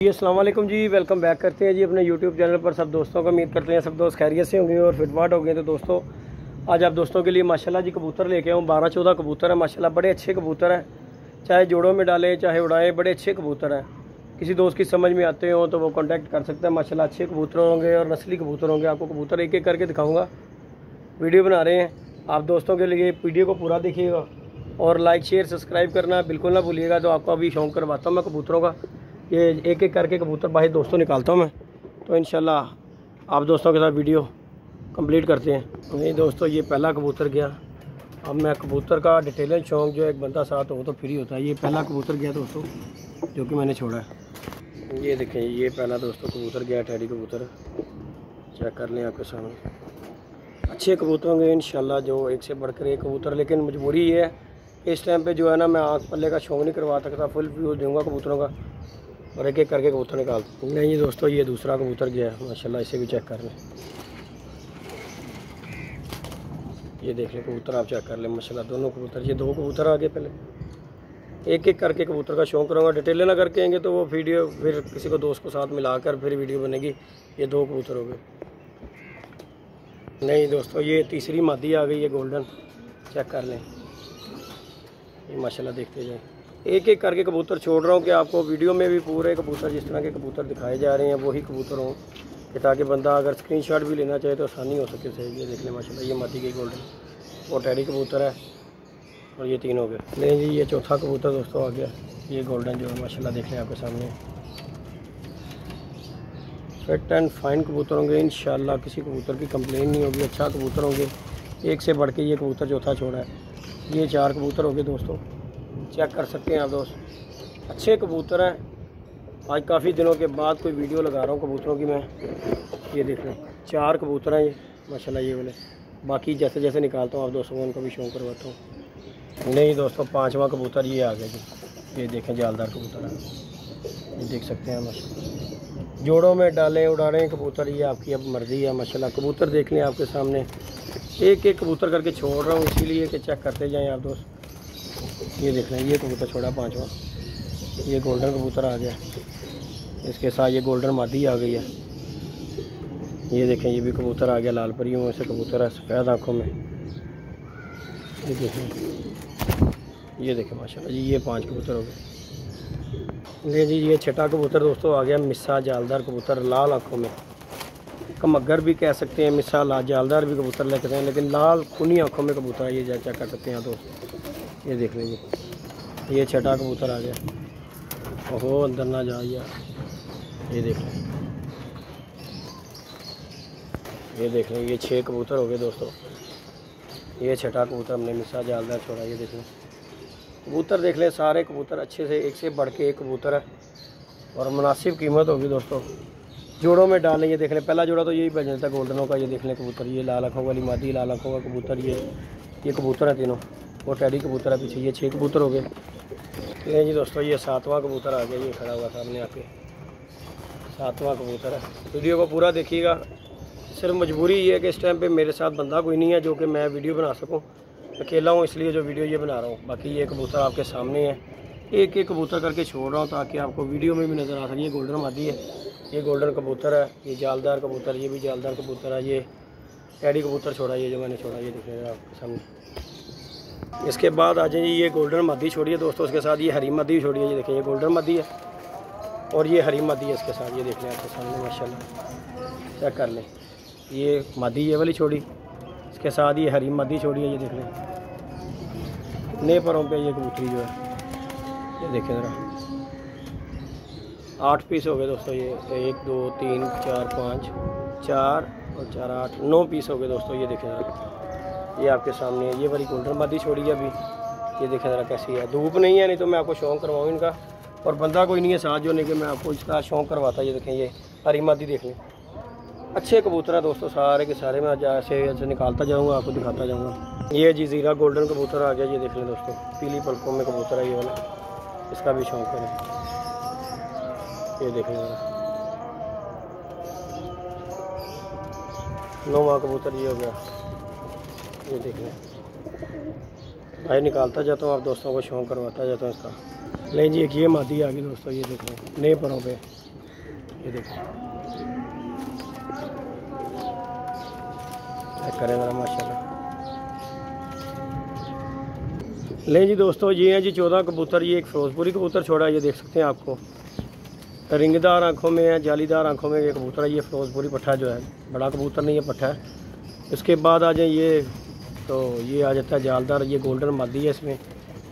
जी अस्सलाम वालेकुम जी, welcome back करते हैं जी अपने यूट्यूब चैनल पर सब दोस्तों को। उम्मीद करते हैं सब दोस्त खैरियत से होंगे और फिटवाट हो गए। तो दोस्तों आज आप दोस्तों के लिए माशाल्लाह जी कबूतर लेके आऊँ। 12-14 कबूतर है माशाल्लाह, बड़े अच्छे कबूतर हैं, चाहे जोड़ों में डालें चाहे उड़ाएँ, बड़े अच्छे कबूतर हैं। किसी दोस्त की समझ में आते हो तो वो कॉन्टैक्ट कर सकता है। माशाल्लाह अच्छे कबूतर होंगे और नस्ली कबूतर होंगे। आपको कबूतर एक एक करके दिखाऊँगा, वीडियो बना रहे हैं आप दोस्तों के लिए। वीडियो को पूरा देखिएगा और लाइक शेयर सब्सक्राइब करना बिल्कुल ना भूलिएगा। तो आपको अभी शौक़ करवाता हूँ मैं कबूतरों का, ये एक एक करके कबूतर बाहर दोस्तों निकालता हूँ मैं। तो इंशाल्लाह आप दोस्तों के साथ वीडियो कंप्लीट करते हैं। नहीं दोस्तों, ये पहला कबूतर गया। अब मैं कबूतर का डिटेल शौक़ जो एक बंदा साथ हो तो फ्री होता है। ये पहला कबूतर गया दोस्तों जो कि मैंने छोड़ा है। ये देखें, ये पहला दोस्तों कबूतर गया, टैडी कबूतर। चेक कर लें आपके सामने। अच्छे कबूतर होंगे इंशाल्लाह, जो एक से बढ़कर एक कबूतर। लेकिन मजबूरी ये है कि इस टाइम पे जो है ना, मैं आँख पल्ले का शौक़ नहीं करवा सकता, फुल व्यू दूँगा कबूतरों का और एक एक करके कबूतर निकालता हूँ। नहीं दोस्तों, ये दूसरा कबूतर गया है माशाल्लाह, इसे भी चेक कर लें। ये देख लें कबूतर, आप चेक कर लें माशाल्लाह दोनों कबूतर। ये दो कबूतर आ गए। पहले एक एक करके कबूतर का शौक़ करूँगा, डिटेल ना करके आएंगे तो वो वीडियो फिर किसी को दोस्त को साथ मिलाकर फिर वीडियो बनेगी। ये दो कबूतर हो गए। नहीं दोस्तों, ये तीसरी मादी आ गई है गोल्डन, चेक कर लें। ये माशाल्लाह देखते जाएँ, एक एक करके कबूतर छोड़ रहा हूँ कि आपको वीडियो में भी पूरे कबूतर जिस तरह के कबूतर दिखाए जा रहे हैं वही कबूतर हों, कि ताकि बंदा अगर स्क्रीनशॉट भी लेना चाहे तो आसानी हो सके से। ये देख लें माशाल्लाह, ये मादी गई गोल्डन, वो टैडी कबूतर है और ये तीन हो गए। नहीं जी, ये चौथा कबूतर दोस्तों आ गया, ये गोल्डन जो है माशाल्लाह देख लें आपके सामने। फिट एंड फाइन कबूतर होंगे इंशाल्लाह, किसी कबूतर की कंप्लेन नहीं होगी, अच्छा कबूतर होंगे। एक से बढ़ के ये कबूतर चौथा छोड़ा है। ये 4 कबूतर हो गए दोस्तों, चेक कर सकते हैं आप दोस्त। अच्छे कबूतर हैं। आज काफ़ी दिनों के बाद कोई वीडियो लगा रहा हूँ कबूतरों की मैं। ये देख रहे हैं 4 कबूतर हैं ये माशाल्लाह, ये वाले। बाकी जैसे जैसे निकालता हूँ आप दोस्तों को उनको भी शौक़ करवाता हूँ। नहीं दोस्तों, 5वां कबूतर ये आ गया जी। ये देखें जालदार कबूतर है, ये देख सकते हैं माशाल्लाह। जोड़ों में डालें उड़ाएं कबूतर, ये आपकी अब मर्ज़ी है माशाल्लाह। कबूतर देख लें आपके सामने, एक एक कबूतर करके छोड़ रहा हूँ इसीलिए कि चेक करते जाएँ आप दोस्त। ये देख रहे हैं, ये कबूतर छोड़ा 5वां, ये गोल्डन कबूतर आ गया। इसके साथ ये गोल्डन मादी आ गई है। ये देखें, ये भी कबूतर आ गया, लाल परियों में से कबूतर है, सफ़ेद आँखों में। ये देखें, ये देखें माशाल्लाह जी, ये 5 कबूतर हो गए। ले जी, ये छठा कबूतर दोस्तों आ गया, मिस्सा जालदार कबूतर, लाल आँखों में। कमगर भी कह सकते हैं, मिस्सा जालदार भी कबूतर लगते हैं, लेकिन लाल खुनी आँखों में कबूतर है। ये चेक कर सकते हैं दोस्त, ये देख लीजिए, ये छठा कबूतर आ गया। ओहो, अंदर ना जाओ यार। ये देख लें, ये देख लें, ये 6 कबूतर हो गए दोस्तों। ये छठा कबूतर हमने मिस्सा जालदार छोड़ा। ये देख लें कबूतर, देख लें सारे कबूतर अच्छे से, एक से बढ़ के एक कबूतर है और मुनासिब कीमत होगी दोस्तों। जोड़ों में डालें, ये देख लें पहला जोड़ा तो यही बन था गोल्डनों का। ये देख लें कबूतर, ये लाल आँखों वाली मादी, लाल आँखों का कबूतर। ये कबूतर है तीनों, वो टैडी कबूतर है पीछे। ये 6 कबूतर हो गए। ये जी दोस्तों, ये 7वां कबूतर आ गया, ये खड़ा हुआ सामने आके, 7वां कबूतर है। वीडियो को पूरा देखिएगा। सिर्फ मजबूरी ये है कि इस टाइम पे मेरे साथ बंदा कोई नहीं है जो कि मैं वीडियो बना सकूं, अकेला हूँ इसलिए जो वीडियो ये बना रहा हूँ। बाकी ये कबूतर आपके सामने है, एक एक कबूतर करके छोड़ रहा हूँ ताकि आपको वीडियो में भी नज़र आ सके। ये गोल्डन मादी है, ये गोल्डन कबूतर है, ये जालदार कबूतर, ये भी जालदार कबूतर है। ये टैडी कबूतर छोड़ा, ये जो मैंने छोड़ा, ये दिख रहा है आपके सामने। इसके बाद आ जाइए, ये गोल्डन मादी छोड़िए दोस्तों, उसके साथ ये हरी मादी छोड़िए। ये देखें, ये गोल्डन मादी है और ये हरी मादी है इसके साथ। ये देख लें आपके सामने माशाल्लाह, चेक कर लें। ये मादी ये वाली छोड़ी, इसके साथ ये हरी मादी छोड़ी है। ये देख लें नए परों पे ये कबूतरी जो है, ये देखें ज़रा। 8 पीस हो गए दोस्तों। ये 1 2 3 4 5 4 और 4 8 9 पीस हो गए दोस्तों। ये देखें ज़रा, ये आपके सामने है। ये वाली गोल्डन मादी छोड़ी है अभी, ये देखें ज़रा कैसी है। धूप नहीं है, नहीं तो मैं आपको शौक़ करवाऊँ इनका, और बंदा कोई नहीं है साथ जो नहीं कि मैं आपको इसका शौक़ करवाता। ये देखें, ये हरी मादी देख लें। अच्छे कबूतर है दोस्तों सारे के सारे। मैं ऐसे निकालता जाऊँगा, आपको दिखाता जाऊँगा। ये जजीरा गोल्डन कबूतर आ गया, ये देख लें दोस्तों, पीली पलकों में कबूतर है ये वाला, इसका भी शौक़ करें। ये देख लें ज़रा, 9वां कबूतर ये हो गया। ये देख लें, भाई निकालता जाता हूँ, आप दोस्तों को शौक़ करवाता जाता हूँ इसका। नहीं जी, एक ये मादी आ गई दोस्तों, ये देख लें नए परों पे, ये देखो चेक करें ज़रा माशाल्लाह। लें जी दोस्तों, ये हैं जी 14 कबूतर। ये एक फिरोजपुरी कबूतर छोड़ा है, ये देख सकते हैं आपको। रिंगदार आँखों में है, जालीदार आँखों में ये कबूतर है। ये फिरोजपुरी पट्ठा जो है, बड़ा कबूतर नहीं है, पट्ठा है। इसके बाद आ जाए ये, तो ये आ जाता है जालदार। ये गोल्डन मादी है इसमें,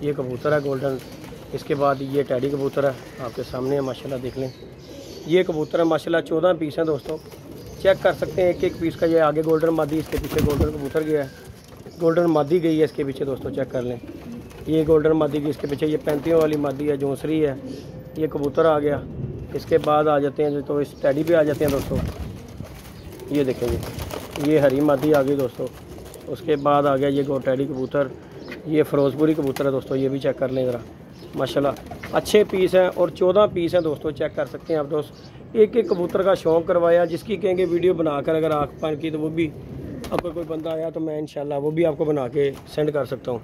ये कबूतर है गोल्डन। इसके बाद ये टैडी कबूतर है, आपके सामने है माशाल्लाह, देख लें। ये कबूतर है माशाल्लाह, 14 पीस हैं दोस्तों, चेक कर सकते हैं एक एक पीस का। ये आगे गोल्डन मादी, इसके पीछे गोल्डन कबूतर गया है, गोल्डन मादी गई है इसके पीछे दोस्तों, चेक कर लें। ये गोल्डन मादी की इसके पीछे, ये 35 वाली मादी है, जोंसरी है। ये कबूतर आ गया। इसके बाद आ जाते हैं तो इस टैडी पे आ जाते हैं दोस्तों। ये देखेंगे, ये हरी मादी आ गई दोस्तों। उसके बाद आ गया ये टैडी कबूतर। ये फिरोजपुरी कबूतर है दोस्तों, ये भी चेक कर लें ज़रा माशाल्लाह। अच्छे पीस हैं और 14 पीस हैं दोस्तों, चेक कर सकते हैं आप दोस्त। एक एक कबूतर का शौक़ करवाया, जिसकी कहेंगे वीडियो बनाकर अगर आँख पान की, तो वो भी अगर कोई बंदा आया तो मैं इंशाल्लाह वो भी आपको बना के सेंड कर सकता हूँ।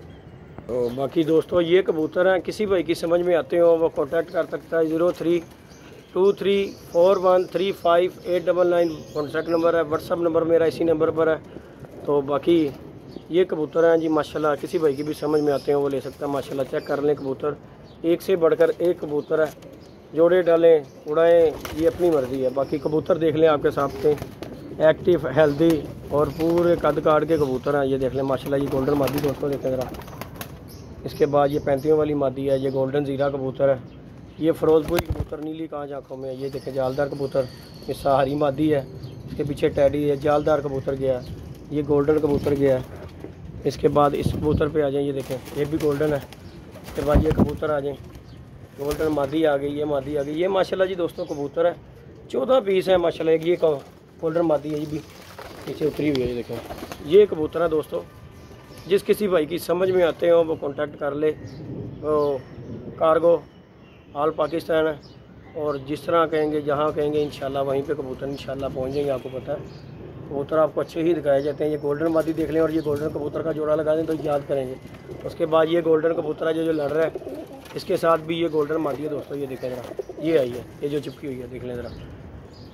तो बाकी दोस्तों ये कबूतर हैं, किसी भाई की समझ में आते हो वो कॉन्टैक्ट कर सकता है। 0323413589 कॉन्टैक्ट नंबर है। व्हाट्सअप नंबर मेरा इसी नंबर पर है। तो बाकी ये कबूतर हैं जी माशाल्लाह, किसी भाई की भी समझ में आते हैं वो ले सकता है माशाल्लाह। चेक कर लें कबूतर, एक से बढ़कर एक कबूतर है। जोड़े डालें, उड़ाएं, ये अपनी मर्ज़ी है। बाकी कबूतर देख लें आपके सामने, एक्टिव, हेल्दी और पूरे कद काट के कबूतर हैं। ये देख लें माशाल्लाह। ये गोल्डन मादी दोस्तों देखें ज़रा। इसके बाद ये 35 वाली मादी है। ये गोल्डन ज़ीरा कबूतर है। ये फिरोजपुरी कबूतर, नीली कांच आँखों में है। ये देखें जालदार कबूतर, ये हरी मादी है। इसके पीछे टैडी है, जालदार कबूतर गया है। ये गोल्डन कबूतर गया है। इसके बाद इस कबूतर पे आ जाए, ये देखें ये भी गोल्डन है। इसके बाद ये कबूतर आ जाए, गोल्डन मादी आ गई, ये मादी आ गई। ये माशाल्लाह जी दोस्तों कबूतर है, 14 पीस है माशाल्लाह। एक ये गोल्डन मादी है, ये भी पीछे उतरी हुई है। ये देखें ये कबूतर है दोस्तों, जिस किसी भाई की समझ में आते हो वो कांटेक्ट कर ले। वो कार्गो ऑल पाकिस्तान है, और जिस तरह कहेंगे, जहाँ कहेंगे इंशाल्लाह वहीं पे कबूतर इंशाल्लाह पहुँच जाएंगे। आपको पता है कबूतर आपको अच्छे ही दिखाए जाते हैं। ये गोल्डन मादी देख लें और ये गोल्डन कबूतर का जोड़ा लगा दें तो याद करेंगे। उसके बाद ये गोल्डन कबूतर है जो लड़ रहा है, इसके साथ भी ये गोल्डन मादी है दोस्तों। ये देखें ज़रा, ये आई है, ये जो चिपकी हुई है, देख लें ज़रा।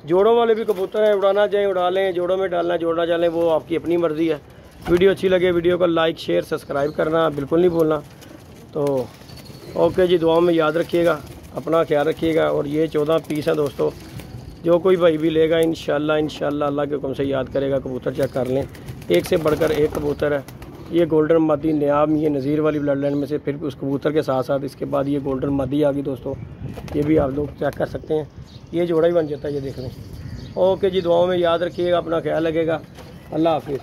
जोड़ों वाले भी कबूतर हैं, उड़ाना चाहें उड़ा लें, जोड़ों में डालना जोड़ना चाहें, वो आपकी अपनी मर्ज़ी है। वीडियो अच्छी लगे वीडियो को लाइक शेयर सब्सक्राइब करना बिल्कुल नहीं भूलना। तो ओके जी, दुआओं में याद रखिएगा, अपना ख्याल रखिएगा। और ये 14 पीस हैं दोस्तों, जो कोई भाई भी लेगा इंशाल्लाह अल्लाह के हुक्म से याद करेगा। कबूतर चेक कर लें, एक से बढ़कर एक कबूतर है। ये गोल्डन मादी नियाम, ये नज़ीर वाली ब्लड लाइन में से, फिर उस कबूतर के साथ साथ इसके बाद ये गोल्डन मादी आ गई दोस्तों। ये भी आप लोग चेक कर सकते हैं, ये जोड़ा ही बन जाता है। ये देख लें। ओके जी, दुआओं में याद रखिएगा, अपना ख्याल रखिएगा। अल्लाह हाफिज़।